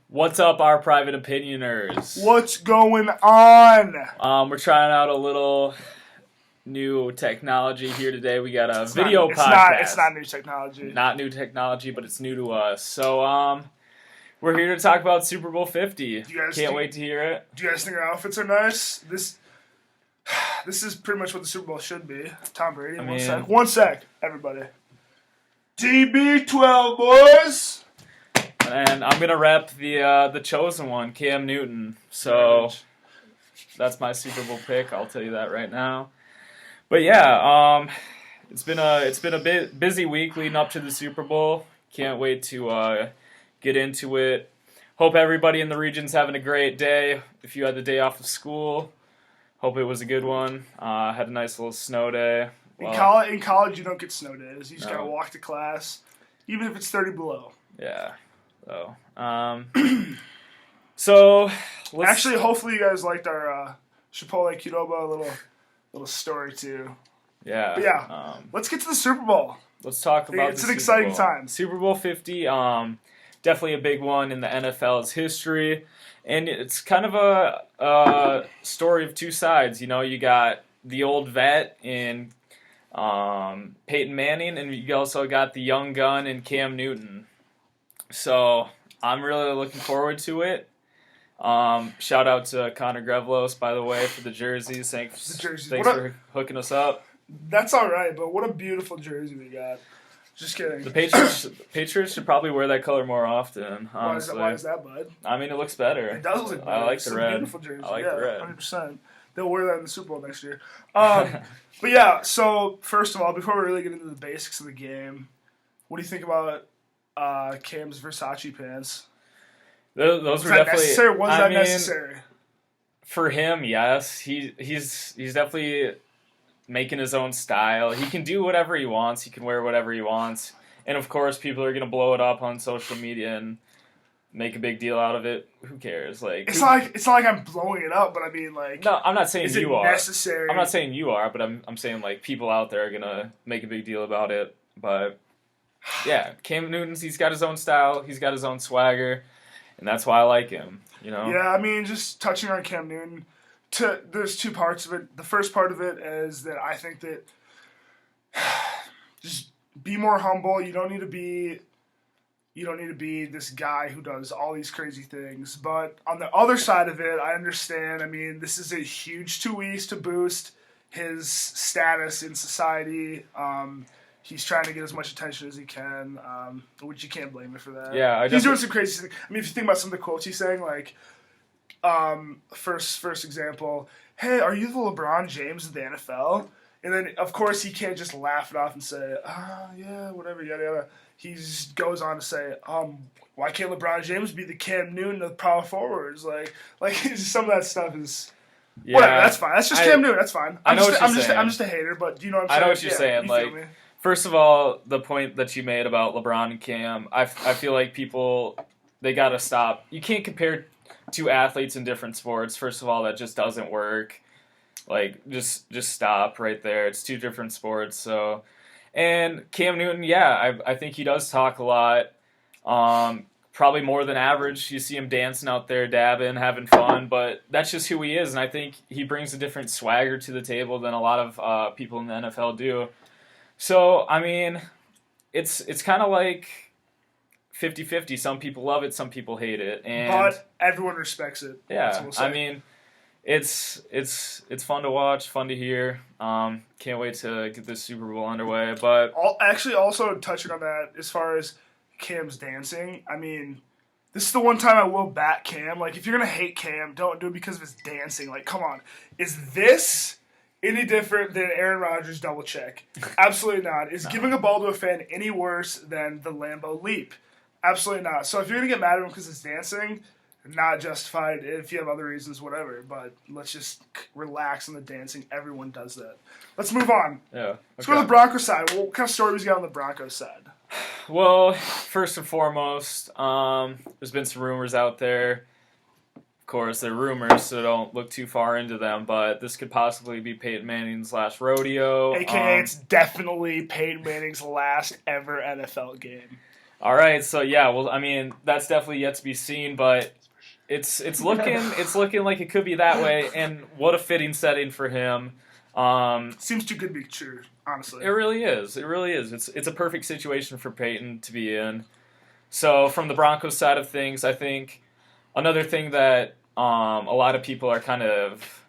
What's up, our private opinioners? What's going on? We're trying out a little new technology here today. We got a video podcast. podcast. It's not new technology. Not new technology, but it's new to us. So, we're here to talk about Super Bowl 50. Can't wait to hear it. Do you guys think our outfits are nice? This is pretty much what the Super Bowl should be. Tom Brady. One sec, everybody. TB12, boys. And I'm gonna rep the chosen one, Cam Newton. So that's my Super Bowl pick. I'll tell you that right now. But yeah, it's been a bit busy week leading up to the Super Bowl. Can't wait to get into it. Hope everybody in the region's having a great day. If you had the day off of school, hope it was a good one. Had a nice little snow day. In college, you don't get snow days. You just gotta walk to class, even if it's 30 below. Yeah. So actually, hopefully you guys liked our Chipotle Qdoba little story too. Yeah. But yeah. Let's get to the Super Bowl. Let's talk about. It's an exciting time. Super Bowl 50. Definitely a big one in the NFL's history, and it's kind of a story of two sides. You know, you got the old vet in Peyton Manning, and you also got the young gun in Cam Newton. So I'm really looking forward to it. Shout out to Connor Grevlos, by the way, for the jerseys. Thanks for hooking us up. That's all right, but what a beautiful jersey we got. Just kidding. The Patriots should probably wear that color more often, honestly. Why is that, bud? I mean, it looks better. It does look better. I like the red. Beautiful jersey. I like the red. 100%. They'll wear that in the Super Bowl next year. But yeah, so first of all, before we really get into the basics of the game, what do you think about Cam's Versace pants? Those were definitely necessary. Was that necessary? For him, yes. He's definitely making his own style. He can do whatever he wants. He can wear whatever he wants. And of course, people are gonna blow it up on social media and make a big deal out of it. Who cares? It's not like I'm blowing it up, but I mean, like, no, I'm not saying you are. Necessary? I'm not saying you are, but I'm saying like people out there are gonna make a big deal about it. But yeah, Cam Newton's, he's got his own style. He's got his own swagger. And that's why I like him, you know? Yeah, I mean, just touching on Cam Newton, there's two parts of it. The first part of it is that I think that just be more humble. You don't need to be this guy who does all these crazy things. But on the other side of it, I understand. I mean, this is a huge 2 weeks to boost his status in society. He's trying to get as much attention as he can, which you can't blame him for that. Yeah, he's doing some crazy things. I mean, if you think about some of the quotes he's saying, like, first example, hey, are you the LeBron James of the NFL? And then, of course, he can't just laugh it off and say, yeah, whatever, yada, yada. He just goes on to say, why can't LeBron James be the Cam Newton of power forwards? Like some of that stuff is... Yeah, whatever, that's fine. That's just Cam Newton, that's fine. I'm just a hater, but do you know what I'm saying? I know what you're saying, first of all, the point that you made about LeBron and Cam, I feel like people, they got to stop. You can't compare two athletes in different sports. First of all, that just doesn't work. Like, just stop right there. It's two different sports. So, and Cam Newton, yeah, I think he does talk a lot. Probably more than average. You see him dancing out there, dabbing, having fun, but that's just who he is. And I think he brings a different swagger to the table than a lot of people in the NFL do. So, I mean, it's kind of like 50-50. Some people love it, some people hate it. But everyone respects it. Yeah, I mean, it's fun to watch, fun to hear. Can't wait to get this Super Bowl underway. But actually, also touching on that, as far as Cam's dancing, I mean, this is the one time I will back Cam. Like, if you're going to hate Cam, don't do it because of his dancing. Like, come on. Is this any different than Aaron Rodgers' double check? Absolutely not. Is giving a ball to a fan any worse than the Lambeau leap? Absolutely not. So if you're going to get mad at him because it's dancing, not justified. If you have other reasons, whatever. But let's just relax on the dancing. Everyone does that. Let's move on. Yeah. Okay. Let's go to the Broncos side. What kind of stories we got on the Broncos side? Well, first and foremost, there's been some rumors out there. Of course, they're rumors, so don't look too far into them, but this could possibly be Peyton Manning's last rodeo. AKA, it's definitely Peyton Manning's last ever NFL game. All right, so yeah, well, I mean, that's definitely yet to be seen, but it's looking like it could be that way, and what a fitting setting for him. Seems too good to be true, honestly. It really is. It really is. It's a perfect situation for Peyton to be in. So from the Broncos side of things, I think another thing that a lot of people are kind of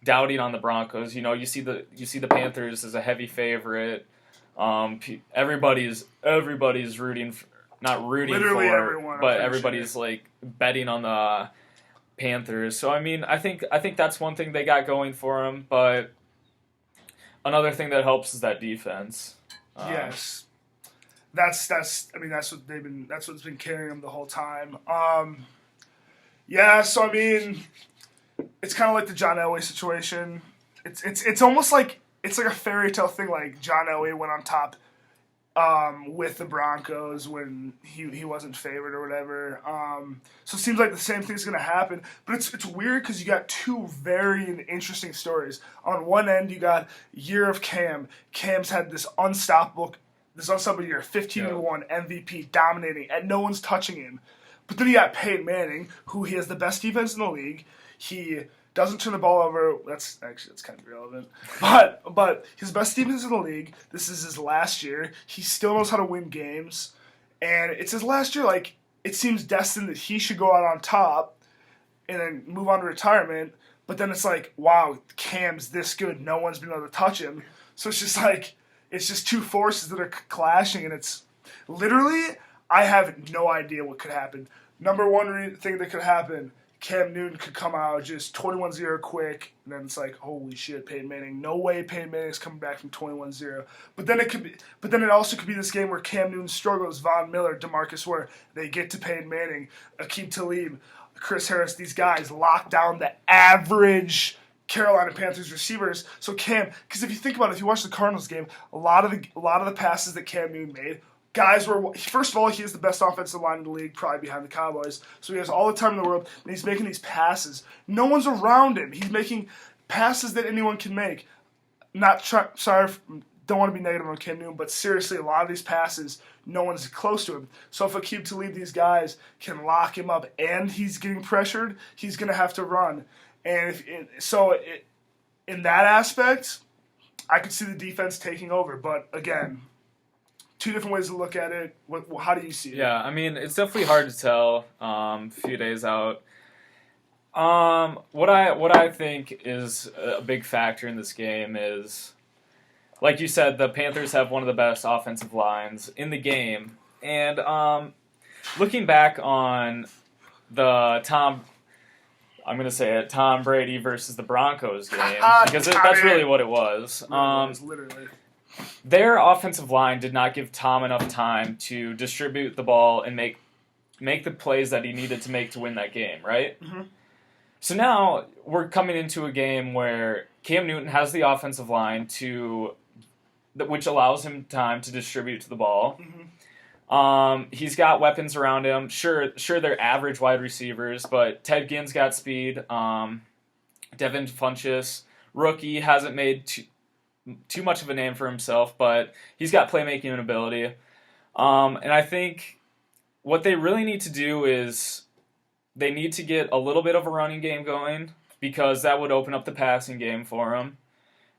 doubting on the Broncos. You know, you see the Panthers as a heavy favorite. Everybody's rooting, not rooting Literally for, everyone, but everybody's like betting on the Panthers. So I mean, I think that's one thing they got going for them. But another thing that helps is that defense. Yes. That's what's been carrying them the whole time. Yeah, so I mean, it's kind of like the John Elway situation. It's almost like it's like a fairy tale thing. Like John Elway went on top with the Broncos when he wasn't favored or whatever. So it seems like the same thing's going to happen. But it's weird because you got two very interesting stories. On one end, you got year of Cam. Cam's had this unstoppable year, 15-1 MVP, dominating, and no one's touching him. But then you got Peyton Manning, who he has the best defense in the league. He doesn't turn the ball over. That's kind of irrelevant. But his best defense in the league. This is his last year. He still knows how to win games, and it's his last year. Like, it seems destined that he should go out on top and then move on to retirement. But then it's like, wow, Cam's this good. No one's been able to touch him. So it's just like, it's just two forces that are clashing, and it's literally, I have no idea what could happen. Number one thing that could happen, Cam Newton could come out just 21-0 quick, and then it's like, holy shit, Peyton Manning. No way Peyton Manning's coming back from 21-0. But then it also could be this game where Cam Newton struggles, Von Miller, DeMarcus Ware, they get to Peyton Manning, Aqib Talib, Chris Harris, these guys lock down the average Carolina Panthers receivers. So Cam, because if you think about it, if you watch the Cardinals game, a lot of the passes that Cam Newton made, guys were, first of all, he has the best offensive line in the league, probably behind the Cowboys. So he has all the time in the world, and he's making these passes. No one's around him. He's making passes that anyone can make. Don't want to be negative on Cam Newton, but seriously, a lot of these passes, no one's close to him. So if Aqib Talib, these guys can lock him up, and he's getting pressured, he's going to have to run. And in that aspect, I could see the defense taking over. But again, two different ways to look at it. How do you see it? Yeah, I mean, it's definitely hard to tell a few days out. What I think is a big factor in this game is, like you said, the Panthers have one of the best offensive lines in the game. And looking back on the Tom Brady versus the Broncos game, because that's really what it was. Literally. Their offensive line did not give Tom enough time to distribute the ball and make the plays that he needed to make to win that game, right? Mm-hmm. So now we're coming into a game where Cam Newton has the offensive line which allows him time to distribute to the ball. Mm-hmm. He's got weapons around him. Sure, they're average wide receivers, but Ted Ginn's got speed. Devin Funchess, rookie, hasn't made too much of a name for himself, but he's got playmaking and ability. And I think what they really need to do is they need to get a little bit of a running game going, because that would open up the passing game for them.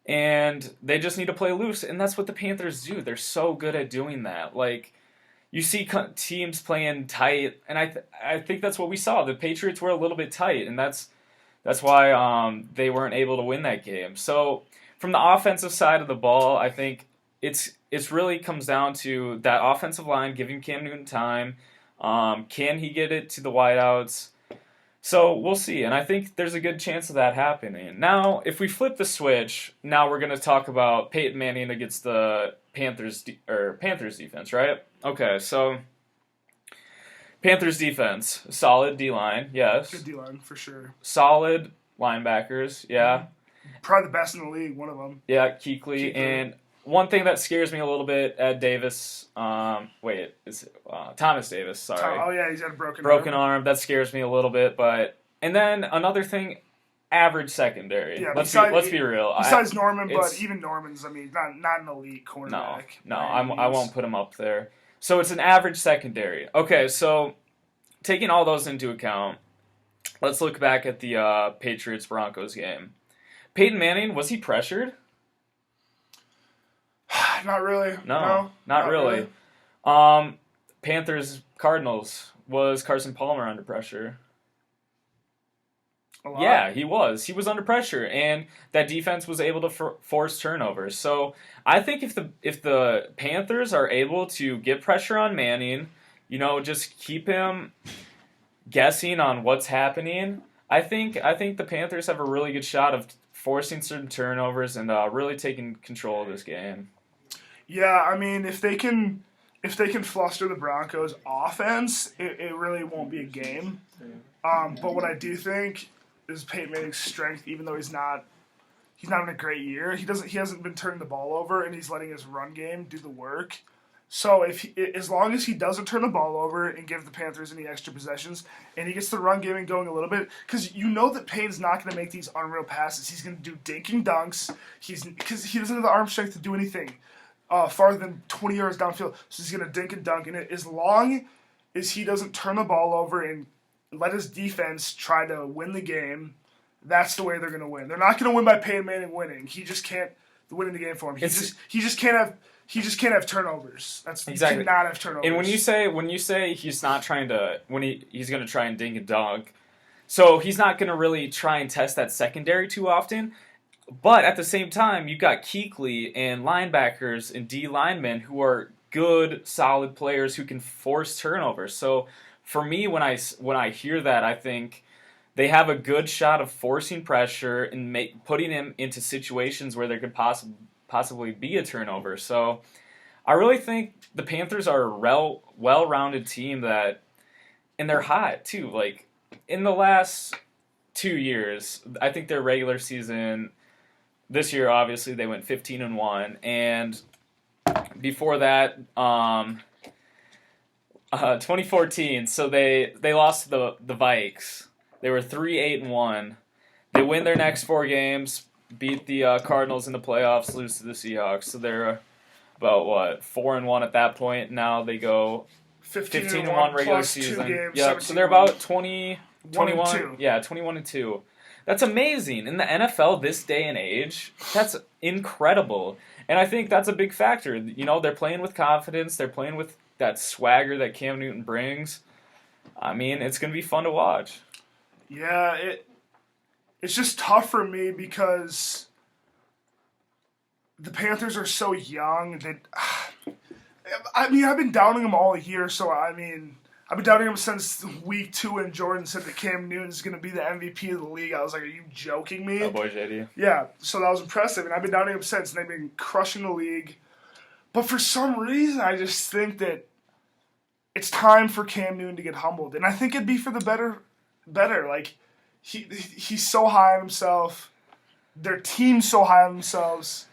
And they just need to play loose, and that's what the Panthers do. They're so good at doing that. Like, you see teams playing tight, and I think that's what we saw. The Patriots were a little bit tight, and that's why they weren't able to win that game. So from the offensive side of the ball, I think it's really comes down to that offensive line giving Cam Newton time. Can he get it to the wideouts? So we'll see, and I think there's a good chance of that happening. Now, if we flip the switch, now we're going to talk about Peyton Manning against the Panthers defense, right? Okay, so Panthers defense, solid D-line, yes. Good D-line, for sure. Solid linebackers, yeah. Probably the best in the league, one of them. Yeah, Kuechly. And one thing that scares me a little bit, Ed Davis, Thomas Davis, sorry. Oh, yeah, he's got a broken arm. That scares me a little bit, and then another thing, average secondary. Yeah, let's be real. Besides Norman, but even Norman's, I mean, not an elite cornerback. No, I won't put him up there. So it's an average secondary. Okay, so taking all those into account, let's look back at the Patriots-Broncos game. Peyton Manning, was he pressured? Not really. No, not really. Panthers-Cardinals, was Carson Palmer under pressure? Yeah, he was. He was under pressure, and that defense was able to force turnovers. So I think if the Panthers are able to get pressure on Manning, just keep him guessing on what's happening, I think the Panthers have a really good shot of forcing some turnovers and really taking control of this game. Yeah, I mean, if they can fluster the Broncos' offense, it really won't be a game. But what I do think is Peyton Manning's strength, even though he's not in a great year, he hasn't been turning the ball over, and he's letting his run game do the work. So as long as he doesn't turn the ball over and give the Panthers any extra possessions, and he gets the run game going a little bit, because you know that Payne's not going to make these unreal passes. He's going to do dinking dunks. Because he doesn't have the arm strength to do anything farther than 20 yards downfield. So he's going to dink and dunk. And as long as he doesn't turn the ball over and let his defense try to win the game, that's the way they're going to win. They're not going to win by Peyton Manning winning. He just can't win the game for him. He just can't have turnovers. Exactly. He cannot have turnovers. And when you say he's not trying to he's going to try and dink and dunk, so he's not going to really try and test that secondary too often. But at the same time, you've got Kuechly and linebackers and D linemen who are good, solid players who can force turnovers. So for me, when I hear that, I think they have a good shot of forcing pressure and putting him into situations where there could possibly be a turnover. So I really think the Panthers are a well-rounded team and they're hot too. Like in the last 2 years, I think their regular season. This year, obviously, they went 15-1, and before that, 2014. So they lost to the Vikes. They were 3-8-1. They win their next 4 games, beat the Cardinals in the playoffs, lose to the Seahawks. So they're about 4-1 at that point. Now they go 15-1 regular season. Yep. So they're about 21. Yeah, 21-2. That's amazing. In the NFL this day and age, that's incredible. And I think that's a big factor. They're playing with confidence. They're playing with that swagger that Cam Newton brings. I mean, it's going to be fun to watch. Yeah, it's just tough for me because the Panthers are so young that I've been doubting them all year, so I've been doubting him since week 2 when Jordan said that Cam Newton is going to be the MVP of the league. I was like, are you joking me? Oh, boy, JD. Yeah, so that was impressive, and I've been doubting him since, and they've been crushing the league. But for some reason, I just think that it's time for Cam Newton to get humbled, and I think it'd be for the better. Like, he's so high on himself. Their team's so high on themselves.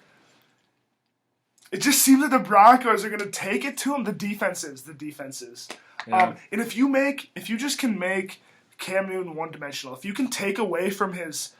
It just seems that the Broncos are going to take it to him. The defenses. Yeah. And if you just can make Cam Newton one-dimensional, if you can take away from his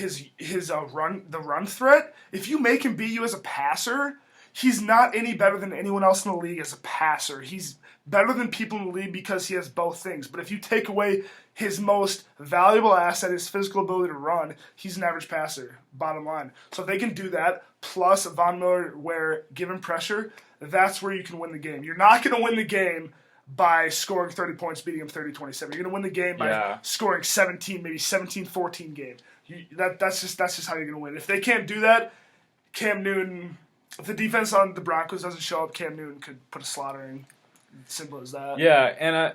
run threat, if you make him beat you as a passer, he's not any better than anyone else in the league as a passer. He's better than people in the league because he has both things. But if you take away his most valuable asset, his physical ability to run, he's an average passer, bottom line. So if they can do that, plus Von Miller, where given pressure, that's where you can win the game. You're not going to win the game by scoring 30 points, beating him 30-27. You're going to win the game by scoring 17, maybe 17-14 game. That's just how you're going to win. If they can't do that, Cam Newton, if the defense on the Broncos doesn't show up, Cam Newton could put a slaughtering. Simple as that. Yeah, and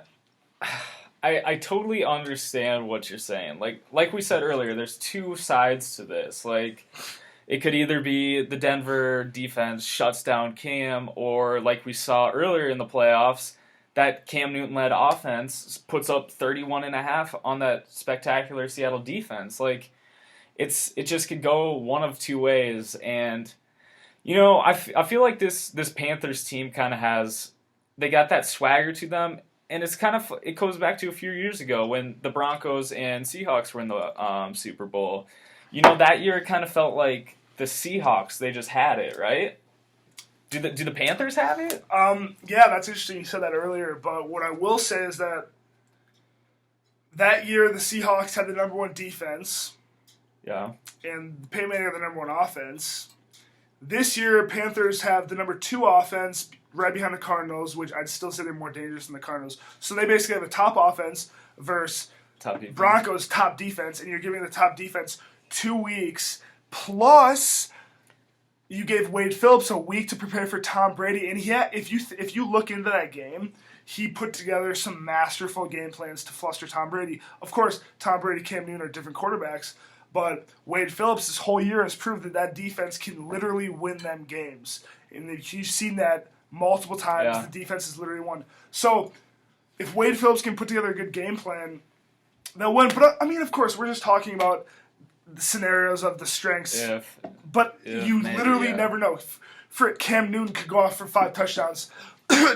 I totally understand what you're saying. Like we said earlier, there's 2 sides to this. Like, it could either be the Denver defense shuts down Cam, or like we saw earlier in the playoffs, that Cam Newton-led offense puts up 31.5 on that spectacular Seattle defense. Like, it just could go one of 2 ways. And, I feel like this Panthers team kind of they got that swagger to them. And it goes back to a few years ago when the Broncos and Seahawks were in the Super Bowl. That year it kind of felt like the Seahawks, they just had it, right? Do the Panthers have it? Yeah, that's interesting. You said that earlier, but what I will say is that year the Seahawks had the number 1 defense. Yeah. And Peyton Manning had the number 1 offense. This year, Panthers have the number 2 offense right behind the Cardinals, which I'd still say they're more dangerous than the Cardinals. So they basically have a top offense versus Broncos' top defense, and you're giving the top defense 2 weeks. Plus, you gave Wade Phillips a week to prepare for Tom Brady, and if you look into that game, he put together some masterful game plans to fluster Tom Brady. Of course, Tom Brady, Cam Newton are different quarterbacks, but Wade Phillips this whole year has proved that defense can literally win them games. And you've seen that multiple times. Yeah. The defense has literally won. So if Wade Phillips can put together a good game plan, they'll win. But, I mean, of course, we're just talking about the scenarios of the strengths. But you literally never know. Frick, Cam Newton could go off for 5 touchdowns,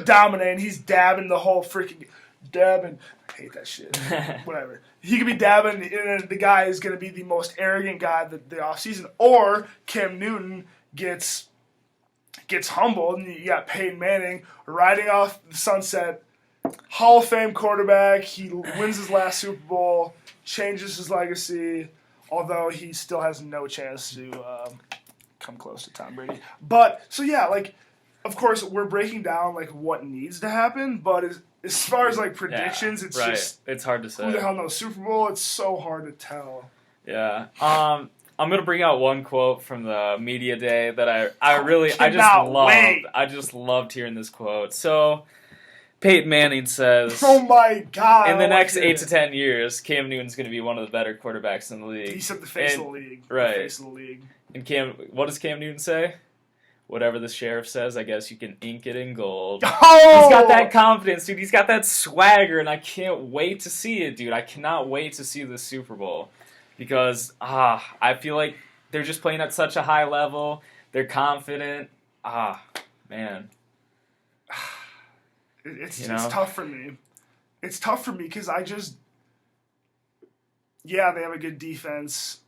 dominate, and he's dabbing the whole freaking dabbing. I hate that shit. Whatever. He could be dabbing, and the guy is going to be the most arrogant guy the offseason. Or Cam Newton gets humbled, and you got Peyton Manning riding off the sunset, Hall of Fame quarterback. He wins his last Super Bowl, changes his legacy, although he still has no chance to come close to Tom Brady. But, so yeah, like, of course, we're breaking down, like, what needs to happen, but as far as, like, predictions, it's just... It's hard to say. Who the hell knows? Super Bowl, it's so hard to tell. Yeah. I'm going to bring out one quote from the media day that I just loved hearing this quote. So, Peyton Manning says... Oh, my God. In the next 8 to 10 years, Cam Newton's going to be one of the better quarterbacks in the league. He said the face of the league. Right. The face of the league. And what does Cam Newton say? Whatever the sheriff says, I guess you can ink it in gold. Oh! He's got that confidence, dude. He's got that swagger, and I can't wait to see it, dude. I cannot wait to see the Super Bowl. Because, I feel like they're just playing at such a high level. They're confident. Man. It's tough for me. It's tough for me because they have a good defense,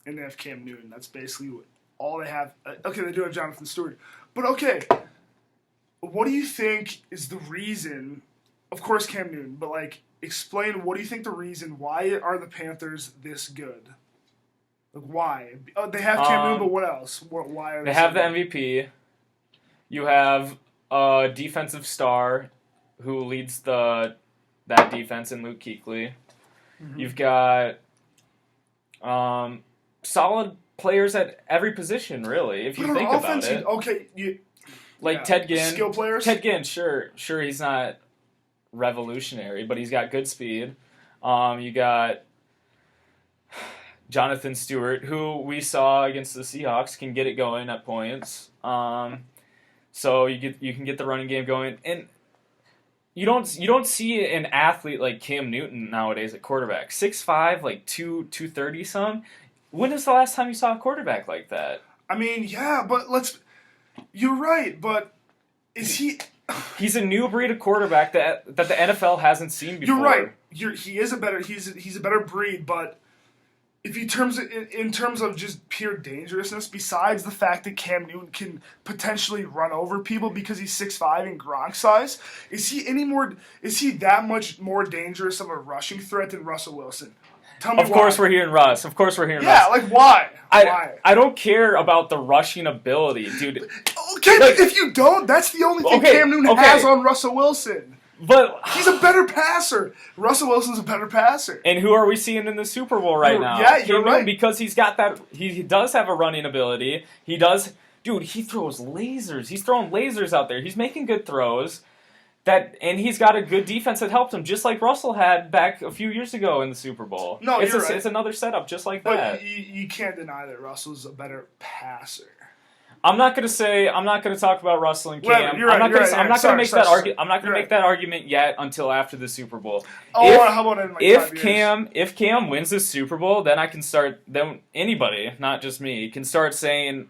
and they have Cam Newton. That's basically all they have. Okay, they do have Jonathan Stewart. But okay, what do you think is the reason, of course Cam Newton, but like explain what do you think the reason, why are the Panthers this good? Like why? They have Cam Newton, but what else? Why are they have the MVP. You have a defensive star who leads that defense in Luke Kuechly. Mm-hmm. You've got solid players at every position, really, if you think about it. Okay, Ted Ginn. Skill players? Ted Ginn, sure, he's not revolutionary, but he's got good speed. You got Jonathan Stewart, who we saw against the Seahawks, can get it going at points. So you can get the running game going, and you don't see an athlete like Cam Newton nowadays at quarterback. 6'5", like 230 some. When is the last time you saw a quarterback like that? I mean, yeah, but you're right, but is he? He's a new breed of quarterback that the NFL hasn't seen before. You're right. He's a better breed, but if in terms of just pure dangerousness, besides the fact that Cam Newton can potentially run over people because he's 6'5" and Gronk size, is he that much more dangerous of a rushing threat than Russell Wilson? Tell me why. Of course we're hearing Russ. Yeah, like why? I don't care about the rushing ability, dude. Okay, but if you don't, that's the only thing Cam Newton has on Russell Wilson. But he's a better passer. Russell Wilson's a better passer. And who are we seeing in the Super Bowl right now? Yeah, you're right. Because he's got that. He does have a running ability. He does. Dude, he throws lasers. He's throwing lasers out there. He's making good throws. And he's got a good defense that helped him, just like Russell had back a few years ago in the Super Bowl. No, you're right. It's another setup just like that. But you can't deny that Russell's a better passer. I'm not going to talk about Russell and Cam. You're right, I'm not going to make that argument yet until after the Super Bowl. How about in like 5 years? If Cam wins the Super Bowl, then I can start. Then anybody, not just me, can start saying,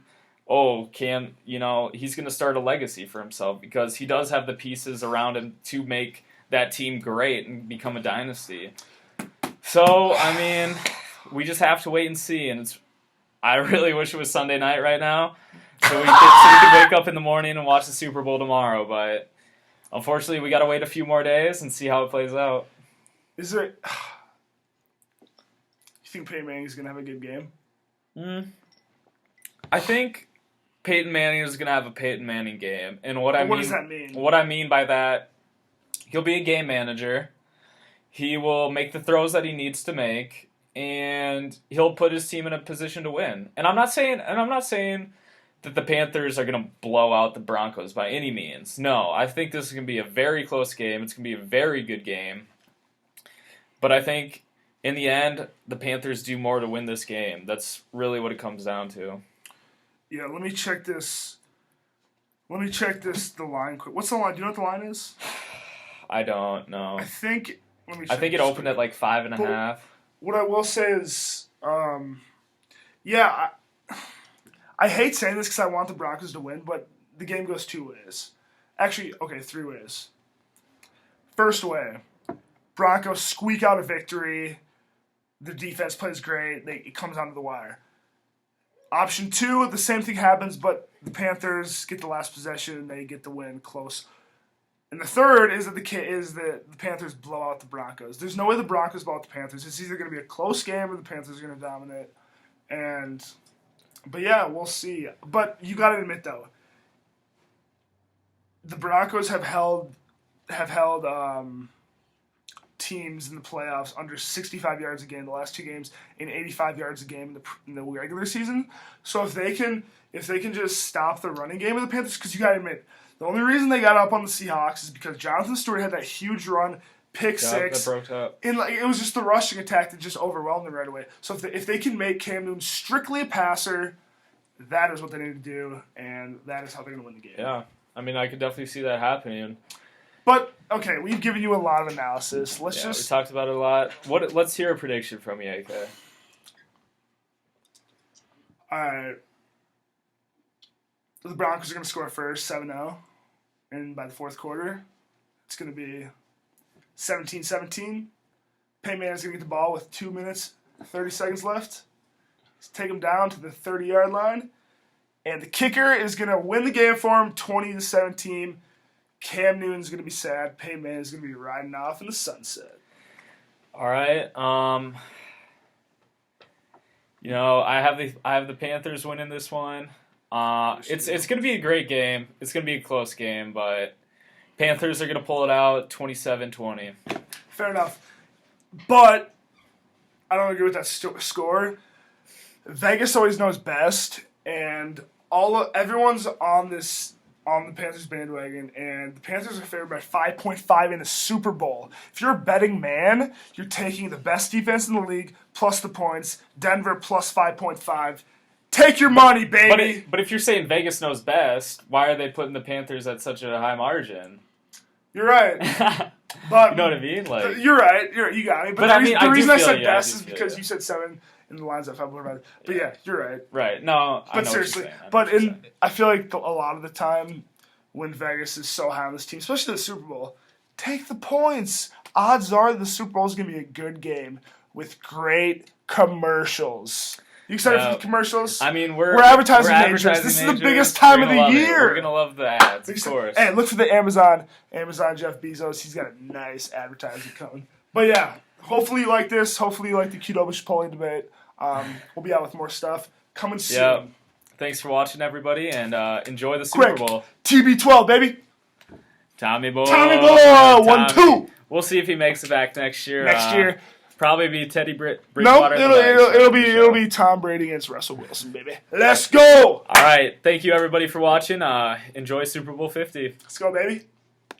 "Oh, Cam, he's going to start a legacy for himself because he does have the pieces around him to make that team great and become a dynasty." So, I mean, we just have to wait and see. And I really wish it was Sunday night right now. so we can wake up in the morning and watch the Super Bowl tomorrow. But unfortunately, we got to wait a few more days and see how it plays out. Is it? You think Peyton Manning's gonna have a good game? I think Peyton Manning is going to have a Peyton Manning game. And what does that mean? What I mean by that, he'll be a game manager. He will make the throws that he needs to make, and he'll put his team in a position to win. And I'm not saying that the Panthers are going to blow out the Broncos by any means. No, I think this is going to be a very close game. It's going to be a very good game. But I think in the end, the Panthers do more to win this game. That's really what it comes down to. Yeah, let me check this. The line quick. What's the line? Do you know what the line is? I don't know. I think it opened at like 5.5. What I will say is, yeah, I hate saying this because I want the Broncos to win, but the game goes 2 ways. Actually, okay, 3 ways. First way, Broncos squeak out a victory. The defense plays great. It comes down to the wire. Option 2, the same thing happens, but the Panthers get the last possession and they get the win close. And the third is that the Panthers blow out the Broncos. There's no way the Broncos blow out the Panthers. It's either going to be a close game or the Panthers are going to dominate. But yeah, we'll see. But you got to admit though, the Broncos have held teams in the playoffs under 65 yards a game the last 2 games and 85 yards a game in the regular season. So if they can just stop the running game of the Panthers, because you got to admit, the only reason they got up on the Seahawks is because Jonathan Stewart had that huge run, pick six, that broke up. And it was just the rushing attack that just overwhelmed them right away. So if they can make Cam Newton strictly a passer, that is what they need to do, and that is how they're going to win the game. Yeah, I mean, I could definitely see that happening. But okay, we've given you a lot of analysis. We talked about it a lot. Let's hear a prediction from you, AK. All right. The Broncos are going to score first, 7-0. And by the fourth quarter, it's going to be 17-17. Peyton Manning's going to get the ball with 2 minutes, 30 seconds left. Let's take him down to the 30-yard line. And the kicker is going to win the game for him, 20-17. Cam Newton's going to be sad. Peyton Manning's going to be riding off in the sunset. All right. I have the Panthers winning this one. It's going to be a great game. It's going to be a close game, but Panthers are going to pull it out 27-20. Fair enough. But I don't agree with that score. Vegas always knows best, and everyone's on the Panthers bandwagon, and the Panthers are favored by 5.5 in the Super Bowl. If you're a betting man, you're taking the best defense in the league plus the points, Denver plus 5.5. Take your money, baby. But if you're saying Vegas knows best, why are they putting the Panthers at such a high margin? You're right. But you know what I mean? Like, you're right. You got me. But the reason I said best is because you said 7 in the lines at 5.5. But yeah, you're right. Right. No, I know seriously, what you're saying. I feel like a lot of the time when Vegas is so high on this team, especially the Super Bowl, take the points. Odds are the Super Bowl is going to be a good game with great commercials. You excited for the commercials? I mean, we're advertising majors. This is the biggest time of the year. We're gonna love the ads, of course. Hey, look for the Amazon Jeff Bezos. He's got a nice advertising coming. But yeah, hopefully you like this. Hopefully you like the Qdoba-Chipotle debate. We'll be out with more stuff coming soon. Yeah. Thanks for watching, everybody, and enjoy the Super Bowl. TB12, baby. Tommy boy. 1-2. We'll see if he makes it back next year. Next year. Probably be Teddy Bridgewater. No, it'll be Tom Brady against Russell Wilson, baby. Let's go. All right, thank you everybody for watching. Enjoy Super Bowl 50. Let's go, baby.